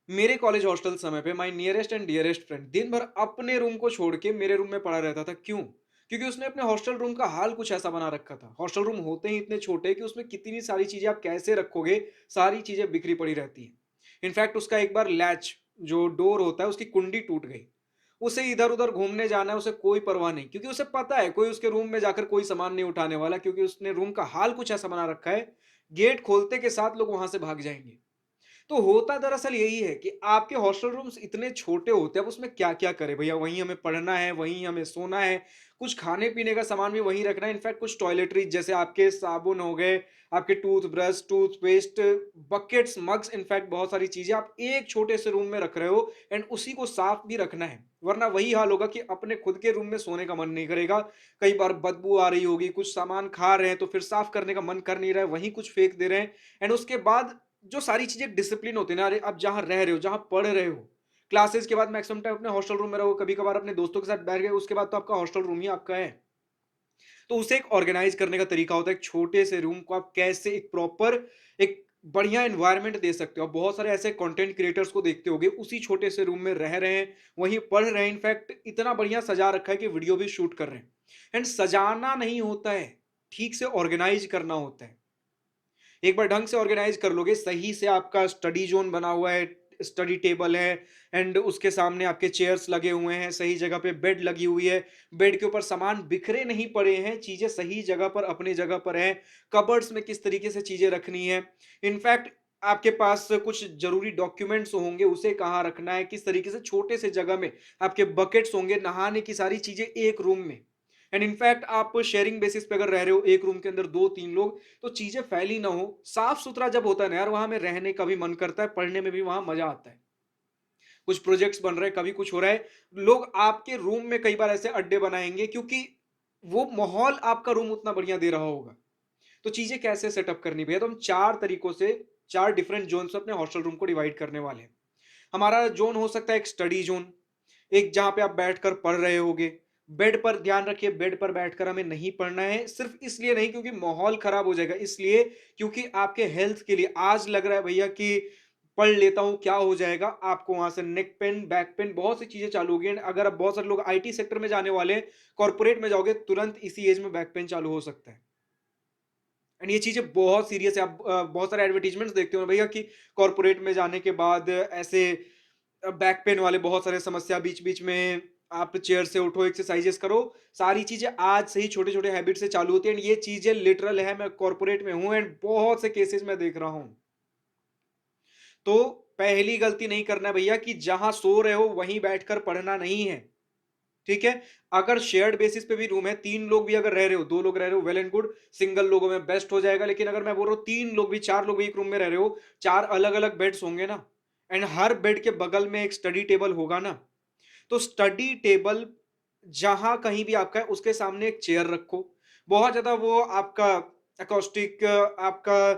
मेरे college hostel समय पे my nearest and dearest friend दिन भर अपने रूम को छोड़ के मेरे रूम में पड़ा रहता था। क्यों? क्योंकि उसने अपने हॉस्टल रूम का हाल कुछ ऐसा बना रखा था। हॉस्टल रूम होते ही इतने छोटे कि उसमें कितनी सारी चीजें आप कैसे रखोगे, सारी चीजें बिखरी पड़ी रहती हैं। इनफैक्ट उसका एक बार लैच, जो डोर होता है, उसकी कुंडी टूट गई। उसे इधर उधर घूमने जाना है, उसे कोई परवाह नहीं, क्योंकि उसे पता है कोई उसके रूम में जाकर कोई सामान नहीं उठाने वाला, क्योंकि उसने रूम का हाल कुछ ऐसा बना रखा है। गेट खोलते के साथ लोग वहां से भाग जाएंगे। तो होता दरअसल यही है कि आपके हॉस्टल रूम्स इतने छोटे होते हैं, अब उसमें क्या-क्या करें भैया? वहीं हमें पढ़ना है, वहीं हमें सोना है, कुछ खाने-पीने का सामान भी वहीं रखना है। इनफैक्ट कुछ टॉयलेटरीज़ जैसे आपके साबुन हो गए, आपके toothbrush, toothpaste, buckets, mugs, in fact बहुत सारी चीज़ें आप एक छोटे से रूम में रख रहे हो एंड उसी को साफ भी रखना है। वरना वही हाल होगा कि अपने खुद के रूम में सोने का मन नहीं करेगा। कई बार बदबू आ रही होगी, कुछ सामान खा रहे हैं तो फिर साफ करने का मन कर नहीं रहा है, वहीं कुछ फेंक दे रहे हैं एंड उसके बाद जो सारी चीज़ें डिसिप्लिन होती है ना, अरे आप जहाँ रह रहे हो, जहाँ पढ़ रहे हो, क्लासेस के बाद मैक्सिमम टाइम अपने हॉस्टल रूम में रहो, कभी-कभार अपने दोस्तों के साथ बैठ गए, उसके बाद तो आपका हॉस्टल रूम ही आपका है। तो उसे एक ऑर्गेनाइज़ करने का तरीका होता है, एक छोटे से रूम को आप कैसे एक प्रॉपर, एक बढ़िया एनवायरनमेंट दे सकते हो। आप बहुत सारे ऐसे कंटेंट क्रिएटर्स को देखते होंगे, उसी छोटे से रूम में रह रहे हैं, वहीं पढ़ रहे हैं, इनफैक्ट इतना बढ़िया सजा रखा है कि वीडियो भी शूट कर रहे हैं। एंड सजाना नहीं होता है, ठीक से ऑर्गेनाइज़ करना होता है। एक बार ढंग से ऑर्गेनाइज कर लोगे, सही से आपका स्टडी जोन बना हुआ है, स्टडी टेबल है एंड उसके सामने आपके चेयर्स लगे हुए हैं, सही जगह पे बेड लगी हुई है, बेड के ऊपर सामान बिखरे नहीं पड़े हैं, चीजें सही जगह पर अपनी जगह पर हैं, कबर्ड्स में किस तरीके से चीजें रखनी है। इनफैक्ट आपके पास कुछ जरूरी डॉक्यूमेंट्स होंगे, उसे कहाँ रखना है, किस तरीके से छोटे से जगह में आपके बकेट्स होंगे, नहाने की सारी चीजें एक रूम में। एंड इनफैक्ट आप शेयरिंग बेसिस पे अगर रह रहे हो, एक रूम के अंदर 2-3 लोग, तो चीजें फैली ना हो, साफ-सुथरा जब होता है ना यार, वहाँ में रहने का भी मन करता है, पढ़ने में भी वहाँ मजा आता है। कुछ प्रोजेक्ट्स बन रहे हैं, कभी कुछ हो रहा है, लोग आपके रूम में कई बार ऐसे अड्डे बनाएँगे, क्योंकि वो माहौल आपका रूम उतना बढ़िया दे रहा होगा। तो चीजें कैसे सेटअप करनी भैया? तो हम 4 तरीकों से, 4 डिफरेंट ज़ोन्स में अपने हॉस्टल रूम को डिवाइड करने वाले हैं। हमारा ज़ोन हो सकता है एक स्टडी ज़ोन, एक जहाँ पे आप बैठकर पढ़ रहे होगे। बेड पर ध्यान रखिए, बेड पर बैठकर हमें नहीं पढ़ना है, सिर्फ़ इसलिए नहीं क्योंकि माहौल खराब हो जाएगा, इसलिए क्योंकि आपके हेल्थ के लिए आज लग रहा है भैया कि पढ़ लेता हूँ, क्या हो जाएगा? आपको वहाँ से नेक पेन, बैक पेन, बहुत सी चीज़ें चालू हो गई हैं। अगर आप बहुत सारे लोग आईटी सेक्टर में जाने वाले हैं, कॉर्पोरेट में जाओगे, तुरंत इसी एज में बैक पेन चालू हो सकता है। एंड ये चीज़ें बहुत सीरियस है। आप बहुत सारे एडवर्टाइज़मेंट्स देखते हो भैया कि कॉर्पोरेट में जाने के बाद ऐसे बैक पेन वाले बहुत सारे समस्या, बीच-बीच में आप चेयर से उठो, एक्सरसाइज़ेज़ करो, सारी चीज़ें आज से ही छोटे-छोटे हैबिट से चालू होती हैं एंड ये चीज़ें लिटरल है, मैं कॉर्पोरेट में हूँ एंड बहुत से केसेज़ मैं देख रहा हूँ। तो पहली गलती नहीं करना है भैया कि जहाँ सो रहे हो वहीं बैठकर पढ़ना नहीं है, ठीक है? अगर शेयर्ड बेसिस पे भी रूम है, 3 लोग भी अगर रह रहे हो, 2 लोग रह रहे हो, वेल एंड गुड, सिंगल लोगों में बेस्ट हो जाएगा, लेकिन अगर मैं बोल रहा हूँ 3 लोग भी, 4 लोग भी एक रूम में रह रहे हो, 4 अलग-अलग बेड्स होंगे ना एंड हर बेड के बगल में एक स्टडी टेबल होगा ना, तो स्टडी टेबल जहां कहीं भी आपका है उसके सामने एक चेयर रखो। बहुत ज्यादा वो आपका एकॉस्टिक, आपका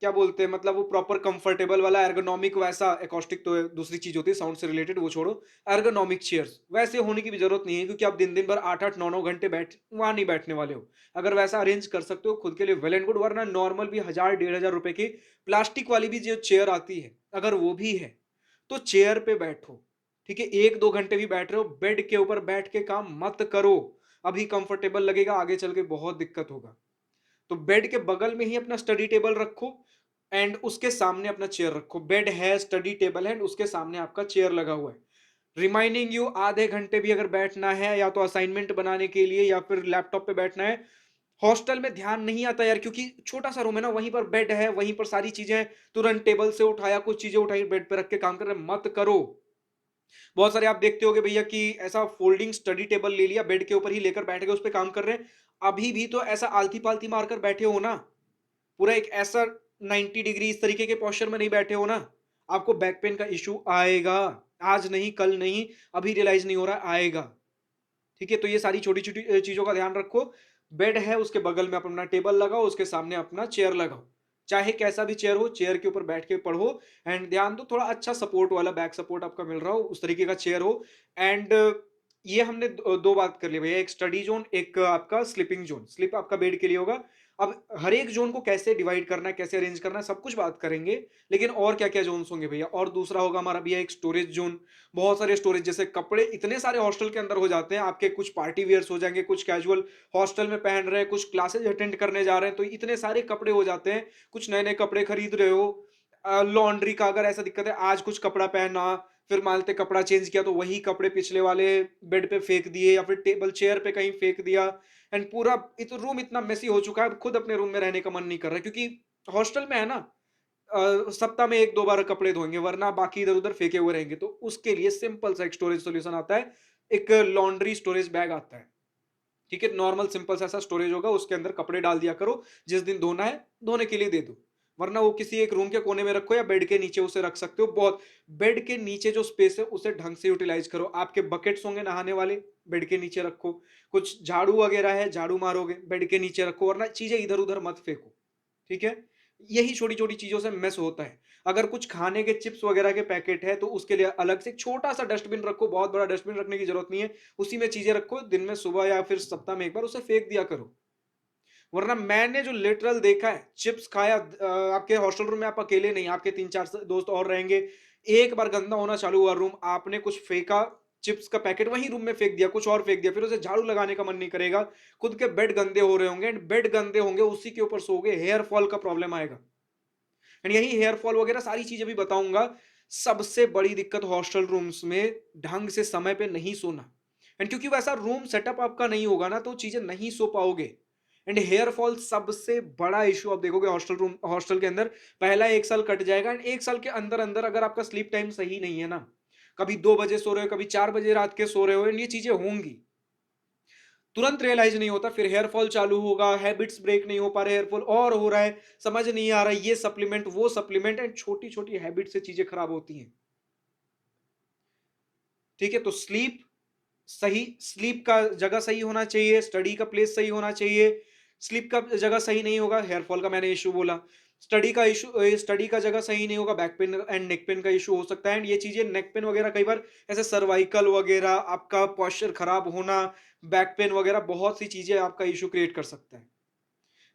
क्या बोलते हैं, मतलब वो प्रॉपर कंफर्टेबल वाला एर्गोनॉमिक, वैसा एकॉस्टिक तो दूसरी चीज होती है साउंड से रिलेटेड, वो छोड़ो। एर्गोनॉमिक चेयर्स वैसे होने की भी जरूरत नहीं है, क्योंकि आप दिन दिन भर 8-8 9-9 घंटे बैठ वहां नहीं बैठने वाले हो। अगर वैसा अरेंज कर सकते हो खुद के लिए, वेल एंड गुड, वरना नॉर्मल भी 1000-1500 रुपए की प्लास्टिक वाली भी जो चेयर आती है, अगर वो भी है तो चेयर पे बैठो। ठीक है, 1-2 घंटे भी बैठ रहे हो, बेड के ऊपर बैठ के काम मत करो। अभी कंफर्टेबल लगेगा, आगे चल के बहुत दिक्कत होगा। तो बेड के बगल में ही अपना स्टडी टेबल रखो एंड उसके सामने अपना चेयर रखो। बेड है, स्टडी टेबल है एंड उसके सामने आपका चेयर लगा हुआ है। रिमाइंडिंग यू, आधे घंटे भी अगर बैठना है, या तो असाइनमेंट बनाने के लिए या फिर लैपटॉप पे बैठना है, हॉस्टल में ध्यान नहीं आता यार, क्योंकि छोटा सा रूम है ना, वहीं पर बेड है, वहीं पर सारी चीजें हैं, तुरंत टेबल से उठाया, कुछ चीजें उठाई, बेड पे रख के काम कर रहे हैं, मत करो। बहुत सारे आप देखते होगे भैया कि ऐसा फोल्डिंग स्टडी टेबल ले लिया, बेड के ऊपर ही लेकर बैठ गए, उस पे काम कर रहे हैं। अभी भी तो ऐसा आलती-पालती मारकर बैठे हो ना, पूरा एक ऐसा 90 डिग्री इस तरीके के पोस्चर में नहीं बैठे हो ना, आपको बैक पेन का इश्यू आएगा। आज नहीं, कल नहीं, अभी रियलाइज़ नहीं हो रहा, आएगा। ठीक है? तो ये सारी छोटी-छोटी चीज़ों का ध्यान रखो। बेड है, उसके बगल में आप अपना टेबल लगाओ, उसके सामने अपना चेयर लगाओ। चाहे कैसा भी चेयर हो, चेयर के ऊपर बैठ के पढ़ो एंड ध्यान दो, थोड़ा अच्छा सपोर्ट वाला, बैक सपोर्ट आपका मिल रहा हो, उस तरीके का चेयर हो। एंड ये हमने 2 बात कर ली भैया, एक स्टडी ज़ोन, एक आपका स्लीपिंग ज़ोन। स्लीप आपका बेड के लिए होगा। अब हर एक ज़ोन को कैसे डिवाइड करना है, कैसे अरेंज करना है, सब कुछ बात करेंगे। लेकिन और क्या-क्या ज़ोन्स होंगे भैया? और दूसरा होगा हमारा भैया एक स्टोरेज ज़ोन। बहुत सारे स्टोरेज जैसे कपड़े इतने सारे हॉस्टल के अंदर हो जाते हैं, आपके कुछ पार्टी वियर्स हो जाएँगे, कुछ कैजुअल हॉस्टल में पहन रहे हैं, कुछ क्लासेस अटेंड करने जा रहे हैं, तो इतने सारे कपड़े हो जाते हैं। कुछ नए-नए कपड़े खरीद रहे हो, लॉन्ड्री का अगर ऐसा दिक्कत है, आज कुछ कपड़ा पहना, फिर मान लेते कपड़ा चेंज किया तो वही कपड़े पिछले वाले बेड पे फेंक दिए या फिर टेबल चेयर पे कहीं फेंक दिया। एंड पूरा रूम इतना मेसी हो चुका है, अब खुद अपने रूम में रहने का मन नहीं कर रहा है, क्योंकि हॉस्टल में है ना, सप्ताह में 1-2 बार कपड़े धोएँगे, वरना बाकी इधर-उधर फेंके हुए रहेंगे। तो उसके लिए सिंपल सा एक स्टोरेज सॉल्यूशन आता है। एक लॉन्ड्री स्टोरेज बैग आता है, ठीक है? नॉर्मल सिंपल सा ऐसा स्टोरेज होगा, उसके अंदर कपड़े डाल दिया करो, जिस दिन धोना है, धोने के लिए दे दो। वरना वो किसी एक रूम के कोने में रखो या बेड के नीचे उसे रख सकते हो। बहुत बेड के नीचे जो स्पेस है, उसे ढंग से यूटिलाइज़ करो। आपके बकेट्स होंगे नहाने वाले, बेड के नीचे रखो। कुछ झाड़ू वगैरह है, झाड़ू मारोगे, बेड के नीचे रखो, वरना चीज़ें इधर-उधर मत फेंको, ठीक है? यही छोटी-छोटी चीज़ों से मेस होता है। अगर कुछ खाने के चिप्स वगैरह के पैकेट है, तो उसके लिए अलग से एक छोटा-सा डस्टबिन रखो, बहुत बड़ा डस्टबिन रखने की ज़रूरत नहीं है। उसी में चीज़ें रखो, दिन में सुबह या फिर सप्ताह में 1 बार उसे फेंक दिया करो। वरना मैंने जो लिटरल देखा है, चिप्स खाया, आपके हॉस्टल रूम में आप अकेले नहीं, आपके 3-4 दोस्त और रहेंगे। एक बार गंदा होना चालू हुआ रूम, आपने कुछ फेंका, चिप्स का पैकेट वहीं रूम में फेंक दिया, कुछ और फेंक दिया, फिर उसे झाड़ू लगाने का मन नहीं करेगा। खुद के बेड गंदे हो रहे होंगे, एंड बेड गंदे होंगे, उसी के ऊपर सोओगे, हेयर फॉल का प्रॉब्लम आएगा। एंड यही हेयर फॉल वगैरह सारी चीज़ें भी बताऊँगा। सबसे बड़ी दिक्कत हॉस्टल रूम्स में ढंग से समय पे नहीं सोना। एंड क्योंकि वैसा रूम सेटअप आपका नहीं होगा ना, तो चीज़ें नहीं सो पाओगे। एंड हेयर फॉल सबसे बड़ा इश्यू आप देखोगे हॉस्टल के अंदर। पहला 1 साल कट जाएगा, एंड 1 साल के अंदर-अंदर अगर आपका स्लीप टाइम सही नहीं है ना, कभी 2 बजे सो रहे हो, कभी 4 बजे रात के सो रहे हो, एंड ये चीज़ें होंगी। तुरंत रियलाइज़ नहीं होता, फिर हेयर फॉल चालू होगा, हैबिट्स ब्रेक नहीं हो पा रहे, हेयर फॉल और हो रहा है, समझ नहीं आ रहा है, ये सप्लीमेंट, वो सप्लीमेंट, एंड छोटी-छोटी हैबिट से चीज़ें खराब होती हैं। ठीक है? तो स्लीप का जगह सही होना चाहिए, स्टडी का प्लेस सही होना चाहिए। स्लीप का जगह सही नहीं होगा, हेयर फॉल का मैंने इश्यू बोला। स्टडी का जगह सही नहीं होगा, back pain and neck pain का इश्यू हो सकता है। एंड ये चीज़ें नेक पेन वगैरह कई बार ऐसे सर्वाइकल वगैरह, आपका पोस्चर खराब होना, बैक पेन वगैरह बहुत सी चीज़ें आपका इश्यू क्रिएट कर सकता है।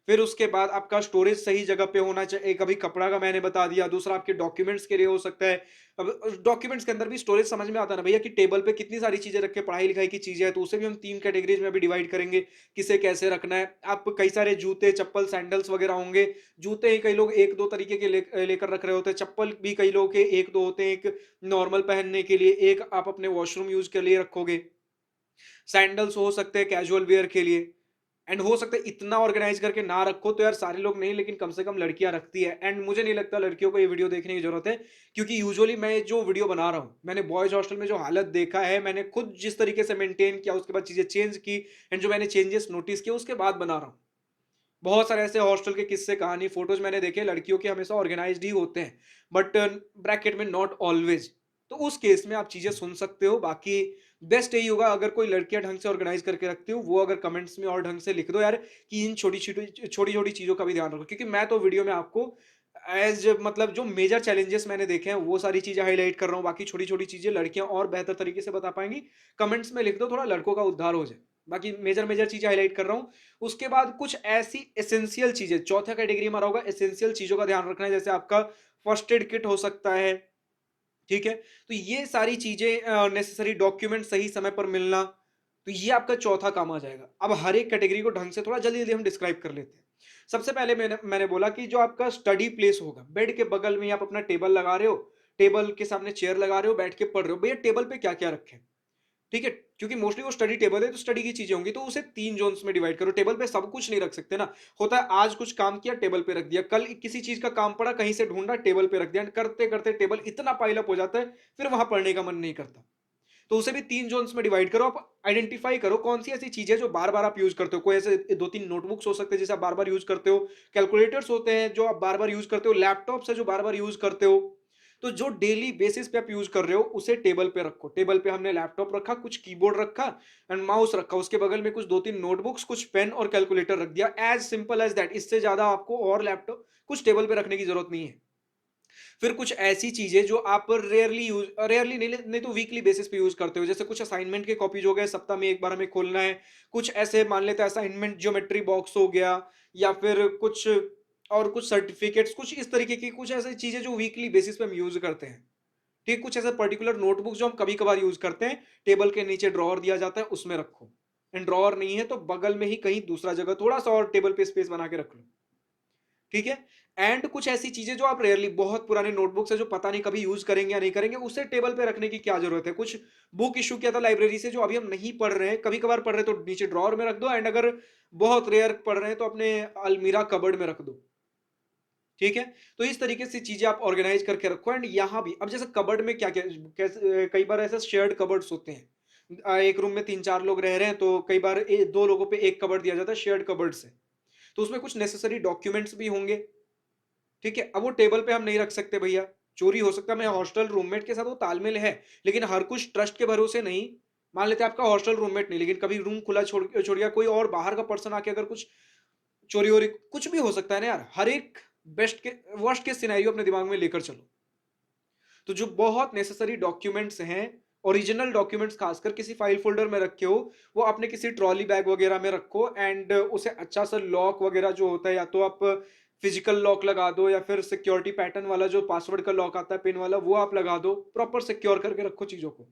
फिर उसके बाद आपका स्टोरेज सही जगह पे होना चाहिए। कभी कपड़ा का मैंने बता दिया, दूसरा आपके डॉक्यूमेंट्स के लिए हो सकता है। अब डॉक्यूमेंट्स के अंदर भी स्टोरेज समझ में आता है ना भैया, कि टेबल पे कितनी सारी चीज़ें रख के पढ़ाई-लिखाई की चीज़ें हैं, तो उसे भी हम 3 कैटेगरीज़ में भी डिवाइड करेंगे, किसे कैसे रखना है। आप कई सारे जूते, चप्पल, सैंडल्स वगैरह होंगे। जूते ही कई लोग 1-2 तरीके के लेकर रख रहे होते हैं, चप्पल भी कई लोगों के 1-2 होते हैं, एक नॉर्मल पहनने के लिए, एक आप अपने वॉशरूम यूज़ के लिए रखोगे। सैंडल्स हो सकते हैं कैजुअल वियर के लिए। एंड हो सकता है इतना ऑर्गेनाइज करके ना रखो तो यार, सारे लोग नहीं, लेकिन कम से कम लड़कियां रखती है। एंड मुझे नहीं लगता लड़कियों को ये वीडियो देखने की जरूरत है, क्योंकि यूजुअली मैं जो वीडियो बना रहा हूँ, मैंने बॉयज हॉस्टल में जो हालत देखा है, मैंने खुद जिस तरीके से मेंटेन किया, उसके बाद चीजें चेंज की, एंड जो मैंने चेंजेस नोटिस किए उसके बाद बना रहा हूँ। बहुत सारे ऐसे हॉस्टल के किस्से, कहानी, फोटोज मैंने देखे, लड़कियों के हमेशा ऑर्गेनाइज्ड ही होते हैं, बट ब्रैकेट में नॉट ऑलवेज। तो उस केस में आप चीजें सुन सकते हो। बाकी बेस्ट यही होगा, अगर कोई लड़कियां ढंग से ऑर्गेनाइज करके रखती हो, वो अगर कमेंट्स में और ढंग से लिख दो यार, कि इन छोटी छोटी चीजों का भी ध्यान रखो, क्योंकि मैं तो वीडियो में आपको एज मतलब जो मेजर चैलेंजेस मैंने देखे हैं वो सारी चीजें हाईलाइट कर रहा हूँ। बाकी छोटी छोटी चीजें लड़कियां और बेहतर तरीके से बता पाएंगी। कमेंट्स में लिख दो, थोड़ा लड़कों का उद्धार हो जाए। बाकी मेजर मेजर चीजें हाईलाइट कर रहा हूँ। उसके बाद कुछ ऐसी एसेंशियल चीजें, चौथा कैटेगरी हमारा होगा एसेंशियल चीजों का ध्यान रखना है, जैसे आपका फर्स्ट एड किट हो सकता है, ठीक है? तो ये सारी चीजें, नेसेसरी डॉक्यूमेंट सही समय पर मिलना, तो ये आपका चौथा काम आ जाएगा। अब हर एक कैटेगरी को ढंग से थोड़ा जल्दी जल्दी हम डिस्क्राइब कर लेते हैं। सबसे पहले मैंने बोला कि जो आपका स्टडी प्लेस होगा, बेड के बगल में ही आप अपना टेबल लगा रहे हो, टेबल के सामने चेयर लगा रहे हो, बैठ के पढ़ रहे हो, भैया टेबल पे क्या क्या रखें, ठीक है? क्योंकि मोस्टली वो स्टडी टेबल है, तो स्टडी की चीजें होंगी, तो उसे 3 ज़ोन्स में डिवाइड करो। टेबल पे सब कुछ नहीं रख सकते ना। होता है आज कुछ काम किया, टेबल पे रख दिया, कल किसी चीज का काम पड़ा, कहीं से ढूंढा, टेबल पे रख दिया, करते-करते टेबल इतना पाइल अप हो जाता है, फिर वहां पढ़ने का मन नहीं करता। तो उसे भी 3 ज़ोन्स में डिवाइड करो। आप आइडेंटिफाई करो कौन सी ऐसी चीजें जो बार-बार आप यूज करते हो। कोई ऐसे 2-3 नोटबुक्स हो सकते हैं जिसे आप बार-बार यूज करते हो, कैलकुलेटर्स होते हैं जो आप बार-बार यूज करते हो, लैपटॉप्स है जो बार-बार यूज करते हो। तो जो डेली बेसिस पे आप यूज कर रहे हो, उसे टेबल पे रखो। टेबल पे हमने लैपटॉप रखा, कुछ कीबोर्ड रखा एंड माउस रखा, उसके बगल में कुछ 2-3 नोटबुक्स, कुछ पेन और कैलकुलेटर रख दिया। As simple as that. इससे ज्यादा आपको और लैपटॉप कुछ टेबल पे रखने की जरूरत नहीं है। फिर कुछ ऐसी चीजें जो आप रेयरली नहीं तो वीकली बेसिस पे यूज करते हो, जैसे कुछ असाइनमेंट के कॉपीज हो गए, सप्ताह में 1 बार हमें खोलना है। कुछ ऐसे मान लेते हैं असाइनमेंट ज्योमेट्री बॉक्स हो गया, या फिर कुछ और कुछ सर्टिफिकेट्स, कुछ इस तरीके की कुछ ऐसी चीज़ें जो वीकली बेसिस पे हम यूज़ करते हैं। ठीक, कुछ ऐसे पर्टिकुलर नोटबुक जो हम कभी-कभार यूज़ करते हैं, टेबल के नीचे ड्रॉवर दिया जाता है, उसमें रखो। एंड ड्रॉवर नहीं है तो बगल में ही कहीं दूसरा जगह थोड़ा-सा और टेबल पे स्पेस बना के रख लो। ठीक है? एंड कुछ ऐसी चीज़ें जो आप रेयरली, बहुत पुराने नोटबुक्स है जो पता नहीं कभी यूज़ करेंगे या नहीं करेंगे, उसे टेबल पे रखने की क्या ज़रूरत है? कुछ बुक इश्यू किया था लाइब्रेरी से जो अभी हम नहीं पढ़ रहे हैं, कभी-कभार पढ़ रहे हैं तो नीचे ड्रॉवर में रख दो, एंड अगर बहुत रेयर पढ़ रहे हैं तो अपने अलमीरा कबर्ड में रख दो। ठीक है? तो इस तरीके से चीज़ें आप ऑर्गेनाइज़ करके रखो। एंड यहाँ भी अब जैसे कबर्ड में क्या-क्या, कैसे कई बार ऐसे शेयर्ड कबर्ड्स होते हैं। एक रूम में 3-4 लोग रह रहे हैं तो कई बार 2 लोगों पे 1 कबर्ड दिया जाता है शेयर्ड कबर्ड्स है। तो उसमें कुछ नेसेसरी डॉक्यूमेंट्स भी होंगे। ठीक है? अब वो टेबल पे हम नहीं रख सकते भैया, चोरी हो सकता है। मैं हॉस्टल रूममेट के साथ वो तालमेल है, लेकिन हर कुछ ट्रस्ट के भरोसे नहीं। मान लेते हैं आपका हॉस्टल रूममेट नहीं, लेकिन कभी रूम खुला छोड़ गया, कोई और बाहर का पर्सन आके अगर कुछ चोरी-वोरी, कुछ भी हो सकता है ना यार। हर एक बेस्ट के वर्स्ट केस सिनेरियो अपने दिमाग में लेकर चलो। तो जो बहुत नेसेसरी डॉक्यूमेंट्स हैं, ओरिजिनल डॉक्यूमेंट्स खासकर किसी फाइल फ़ोल्डर में रखे हो, वो अपने किसी ट्रॉली बैग वगैरह में रखो। एंड उसे अच्छा सा लॉक वगैरह जो होता है, या तो आप फिजिकल लॉक लगा दो या फिर सिक्योरिटी पैटर्न वाला जो पासवर्ड का लॉक आता है पिन वाला, वो आप लगा दो। प्रॉपर सिक्योर करके रखो चीज़ों को।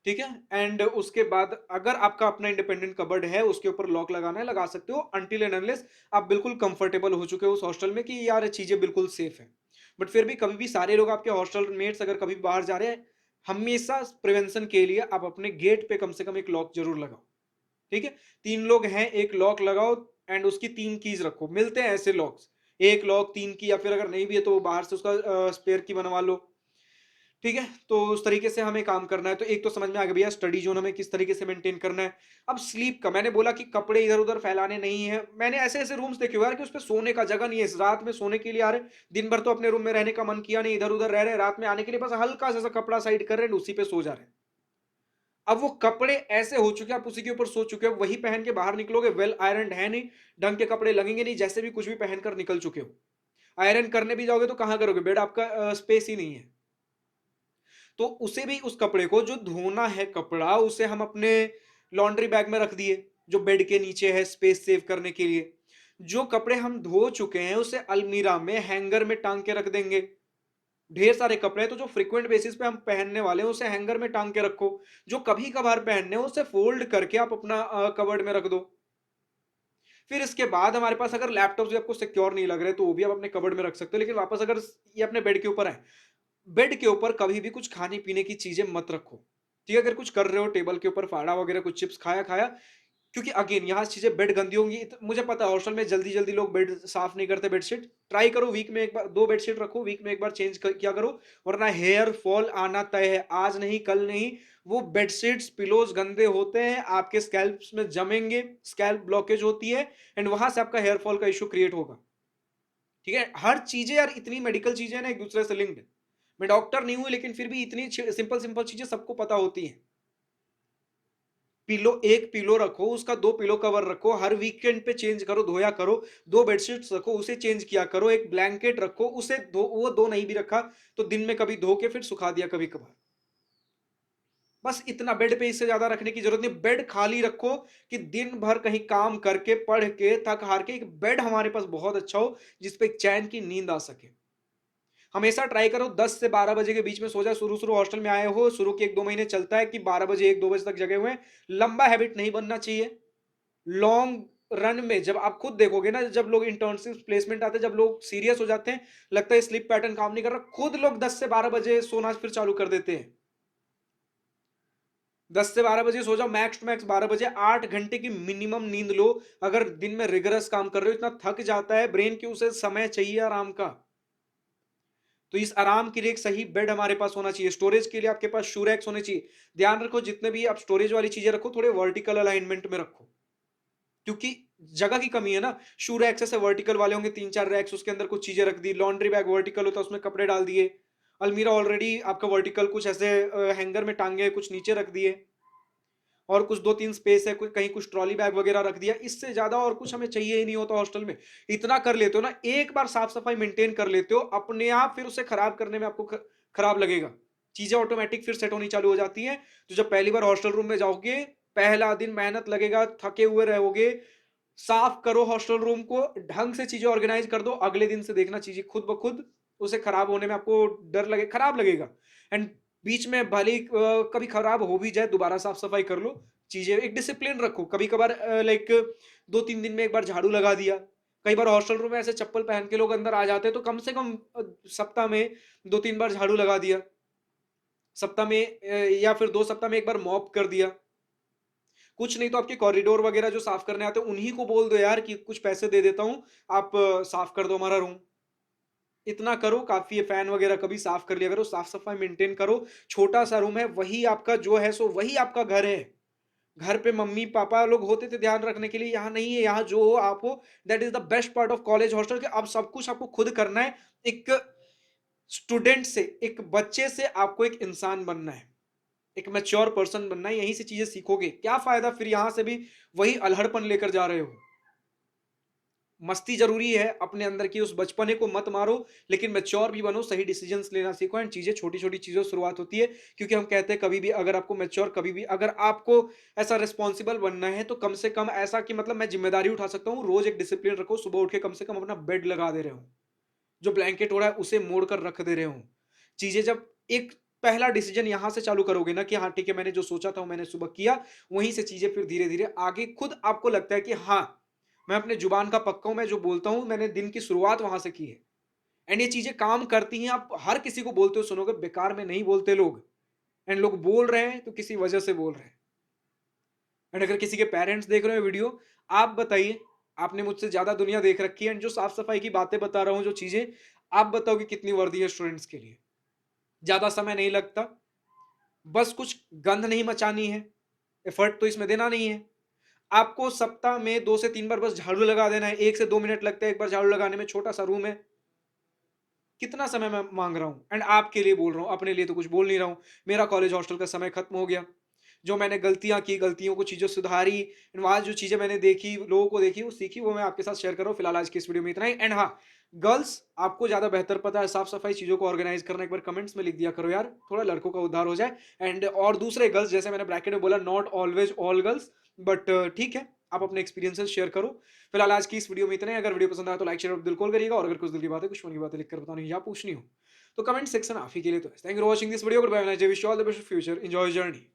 ठीक है? एंड उसके बाद अगर आपका अपना इंडिपेंडेंट कबर्ड है, उसके ऊपर लॉक लगाना है, लगा सकते हो अनटिल एंड अनलेस आप बिल्कुल कंफर्टेबल हो चुके हो उस हॉस्टल में कि यार चीज़ें बिल्कुल सेफ है। बट फिर भी कभी भी सारे लोग आपके हॉस्टल मेट्स अगर कभी बाहर जा रहे हैं, हमेशा प्रिवेंशन के लिए आप अपने गेट पे कम से कम एक लॉक ज़रूर लगाओ। ठीक है? 3 लोग हैं, एक लॉक लगाओ एंड उसकी 3 कीज़ रखो। मिलते हैं ऐसे लॉक्स, 1 लॉक 3 की, या फिर अगर नहीं भी है तो बाहर से उसका स्पेयर की बनवा लो। ठीक है? तो उस तरीके से हमें काम करना है। तो एक तो समझ में आ गया भैया स्टडी ज़ोन हमें किस तरीके से मेंटेन करना है। अब स्लीप का मैंने बोला कि कपड़े इधर-उधर फैलाने नहीं हैं। मैंने ऐसे-ऐसे रूम्स देखे हुए हैं यार कि उसपे सोने का जगह नहीं है। रात में सोने के लिए आ रहे हैं, दिन भर तो अपने रूम में रहने का मन किया नहीं, इधर-उधर रह रहे हैं, रात में आने के लिए बस हल्का-सा सा कपड़ा साइड कर रहे हैं, उसी पे सो जा रहे हैं। अब वो कपड़े ऐसे हो चुके हैं, आप उसी के ऊपर सो चुके हो, वही पहन के बाहर निकलोगे, वेल आयरन्ड है नहीं, ढंग के कपड़े लगेंगे नहीं, जैसे भी कुछ भी पहनकर निकल चुके हो। आयरन करने भी जाओगे तो कहाँ करोगे? बेड आपका स्पेस ही नहीं है। तो उसे भी, उस कपड़े को जो धोना है कपड़ा, उसे हम अपने लॉन्ड्री बैग में रख दिए, जो बेड के नीचे है स्पेस सेव करने के लिए। जो कपड़े हम धो चुके हैं उसे अलमीरा में हैंगर में टांग के रख देंगे। ढेर सारे कपड़े हैं तो जो फ्रीक्वेंट बेसिस पे हम पहनने वाले हैं उसे हैंगर में टांग के रखो। जो कभी कभार पहनने हैं उसे फोल्ड करके आप अपना कबर्ड में रख दो। फिर इसके बाद हमारे पास अगर लैपटॉप भी आपको सिक्योर नहीं लग रहे तो वो भी आप अपने कबर्ड में रख सकते हो, लेकिन वापस अगर ये अपने बेड के ऊपर है, बेड के ऊपर कभी भी कुछ खाने-पीने की चीज़ें मत रखो। ठीक है? अगर कुछ कर रहे हो टेबल के ऊपर फाड़ा वगैरह कुछ चिप्स खाया, क्योंकि अगेन यहाँ चीज़ें बेड गंदी होंगी तो मुझे पता है हॉस्टल में जल्दी-जल्दी लोग बेड साफ नहीं करते बेडशीट। ट्राई करो वीक में 1 बार 2 बेडशीट रखो, वीक में 1 बार चेंज क किया करो, वरना हेयर फॉल आना तय है। आज नहीं, कल नहीं, वो बेडशीट्स, पिलोज़ गंदे होते हैं, आपके स्कैल्प्स में जमेंगे, स्कैल्प ब्लॉकेज होती है एंड वहाँ से आपका हेयर फॉल का इश्यू क्रिएट होगा। ठीक है? हर चीज़ें यार, इतनी मेडिकल चीज़ें हैं ना एक-दूसरे से लिंक्ड। मैं डॉक्टर नहीं हूँ लेकिन फिर भी इतनी सिंपल-सिंपल चीज़ें सबको पता होती हैं। एक पिलो रखो, उसका 2 पिलो कवर रखो, हर वीकेंड पे चेंज करो, धोया करो। 2 बेडशीट्स रखो, उसे चेंज किया करो, एक ब्लैंकेट रखो, उसे धो, वो 2 नहीं भी रखा तो दिन में कभी धो के फिर सुखा दिया कभी-कभार। बस इतना, बेड पे इससे ज़्यादा रखने की ज़रूरत नहीं। बेड खाली रखो कि दिन भर कहीं काम करके, पढ़ के, थक-हार के एक बेड हमारे पास बहुत अच्छा हो, जिस पे एक चैन की नींद आ सके। हमेशा ट्राई करो 10 से 12 बजे के बीच में सो जाओ। शुरू-शुरू हॉस्टल में आए हो, शुरू के 1-2 महीने चलता है कि 12 बजे 1-2 बजे तक जगे हुए हैं। लंबा हैबिट नहीं बनना चाहिए। लॉन्ग रन में जब आप खुद देखोगे ना, जब लोग इंटर्नशिप प्लेसमेंट आते हैं, जब लोग सीरियस हो जाते हैं, लगता है स्लीप पैटर्न काम नहीं कर रहा, खुद लोग 10 से 12 बजे सोना फिर चालू कर देते हैं। 10 से 12 बजे सो जाओ, मैक्स टू मैक्स 12 बजे, 8 घंटे की मिनिमम नींद लो। अगर दिन में रिगरस काम कर रहे हो, इतना थक जाता है ब्रेन कि उसे समय चाहिए आराम का। तो इस आराम के लिए एक सही बेड हमारे पास होना चाहिए। स्टोरेज के लिए आपके पास शू रैक्स होने चाहिए। ध्यान रखो जितने भी आप स्टोरेज वाली चीजें रखो, थोड़े वर्टिकल अलाइनमेंट में रखो, क्योंकि जगह की कमी है ना। शू रैक्स ऐसे वर्टिकल वाले होंगे, 3-4 रैक्स, उसके अंदर कुछ चीजें रख दी। लॉन्ड्री बैग वर्टिकल होता है, उसमें कपड़े डाल दिए। अलमीरा ऑलरेडी आपका वर्टिकल, कुछ ऐसे हैंगर में टांगे, कुछ नीचे रख दिए, और कुछ 2-3 स्पेस है, कोई कहीं कुछ ट्रॉली बैग वगैरह रख दिया। इससे ज्यादा और कुछ हमें चाहिए ही नहीं होता हॉस्टल में। इतना कर लेते हो ना, एक बार साफ सफाई मेंटेन कर लेते हो, अपने आप फिर उसे खराब करने में आपको खराब लगेगा। चीजें ऑटोमेटिक फिर सेट होनी चालू हो जाती हैं। तो जब पहली बार हॉस्टल रूम में जाओगे, पहला दिन मेहनत लगेगा, थके हुए रहोगे, साफ करो हॉस्टल रूम को, ढंग से चीज़ें ऑर्गेनाइज़ कर दो, अगले दिन से देखना चीज़ें खुद ब खुद उसे खराब होने में आपको डर लगे खराब लगेगा। एंड बीच में भले ही कभी खराब हो भी जाए, दोबारा साफ-सफाई कर लो। चीज़ें एक डिसिप्लिन रखो, कभी-कभार लाइक 2-3 दिन में एक बार झाड़ू लगा दिया। कई बार हॉस्टल रूम में ऐसे चप्पल पहन के लोग अंदर आ जाते हैं, तो कम से कम सप्ताह में 2-3 बार झाड़ू लगा दिया। सप्ताह में या फिर 2 सप्ताह में 1 बार मॉप कर दिया। कुछ नहीं तो आपके कॉरिडोर वगैरह जो साफ करने आते हैं, उन्हीं को बोल दो यार कि कुछ पैसे दे देता हूँ, आप साफ कर दो हमारा रूम। इतना करो काफ़ी है, फैन वगैरह कभी साफ कर लिया करो, साफ-सफाई मेंटेन करो। छोटा-सा रूम है, वही आपका जो है सो वही आपका घर है। घर पे मम्मी-पापा लोग होते थे ध्यान रखने के लिए, यहाँ नहीं है, यहाँ जो हो आप हो। That is the best part of college hostel कि अब सब कुछ आपको खुद करना है। एक स्टूडेंट से, एक बच्चे से आपको एक इंसान बनना है। एक मैच्योर पर्सन बनना है, यहीं से चीज़ें सीखोगे। क्या फ़ायदा फिर यहाँ से भी वही अल्हड़पन लेकर जा रहे हो। मस्ती ज़रूरी है, अपने अंदर की उस बचपने को मत मारो, लेकिन मैच्योर भी बनो, सही डिसीज़न्स लेना सीखो एंड चीज़ें छोटी-छोटी चीज़ों से शुरुआत होती है, क्योंकि हम कहते हैं कभी भी अगर आपको मैच्योर कभी भी अगर आपको ऐसा रिस्पॉन्सिबल बनना है, तो कम से कम ऐसा कि मतलब मैं ज़िम्मेदारी उठा सकता हूँ, रोज़ एक डिसिप्लिन रखो, सुबह उठ के कम से कम अपना बेड लगा दे रहे हो। जो ब्लैंकेट हो रहा है, उसे मोड़ कर रख दे रहे हो। चीज़ें जब एक पहला डिसीज़न यहाँ से चालू करोगे ना कि हाँ, ठीक है, मैंने जो सोचा था, वो मैंने सुबह किया, वहीं से चीज़ें फिर धीरे-धीरे आगे खुद आपको लगता है कि हाँ, मैं अपने जुबान का पक्का हूँ, मैं जो बोलता हूँ, मैंने दिन की शुरुआत वहाँ से की है। एंड ये चीज़ें काम करती हैं, आप हर किसी को बोलते हुए सुनोगे, बेकार में नहीं बोलते लोग। एंड लोग बोल रहे हैं, तो किसी वजह से बोल रहे हैं। एंड अगर किसी के पेरेंट्स देख रहे हो वीडियो, आप बताइए, आपने मुझसे ज़्यादा दुनिया देख रखी है एंड जो साफ-सफाई की बातें बता रहा हूँ, जो चीज़ें, आप बताओ कि कितनी वर्दी है स्टूडेंट्स के लिए। ज़्यादा समय नहीं लगता, बस कुछ गंध नहीं मचानी है, एफर्ट तो इसमें देना नहीं है। आपको सप्ताह में 2 से 3 बार बस झाड़ू लगा देना है, 1 से 2 मिनट लगते हैं एक बार झाड़ू लगाने में, छोटा-सा रूम है। कितना समय मैं माँग रहा हूँ एंड आपके लिए बोल रहा हूँ, अपने लिए तो कुछ बोल नहीं रहा हूँ। मेरा कॉलेज हॉस्टल का समय खत्म हो गया। जो मैंने गलतियाँ की, गलतियों को चीज़ें सुधारी, वहाँ जो चीज़ें मैंने देखी, लोगों को देखी, वो सीखी, वो मैं आपके साथ शेयर कर रहा हूँ। फिलहाल आज की इस वीडियो में इतना ही एंड हाँ, गर्ल्स आपको ज़्यादा बेहतर पता है साफ-सफाई चीज़ों को ऑर्गेनाइज़ करना, एक बार कमेंट्स में लिख दिया करो यार, थोड़ा लड़कों का उद्धार हो जाए एंड और दूसरे गर्ल्स जैसे मैंने ब्रैकेट में बोला not always all girls but ठीक है, आप अपने एक्सपीरियंसेस शेयर करो। फिलहाल आज की इस वीडियो में इतना ही। अगर वीडियो पसंद आया तो लाइक, शेयर और दिल खोल करिएगा और अगर कुछ दिल की बातें, कुछ मन की बातें लिखकर बतानी या पूछनी हो, तो कमेंट सेक्शन आप ही के लिए तो है। Thank you for watching this video. Good bye, wish you all the best for future. Enjoy your journey.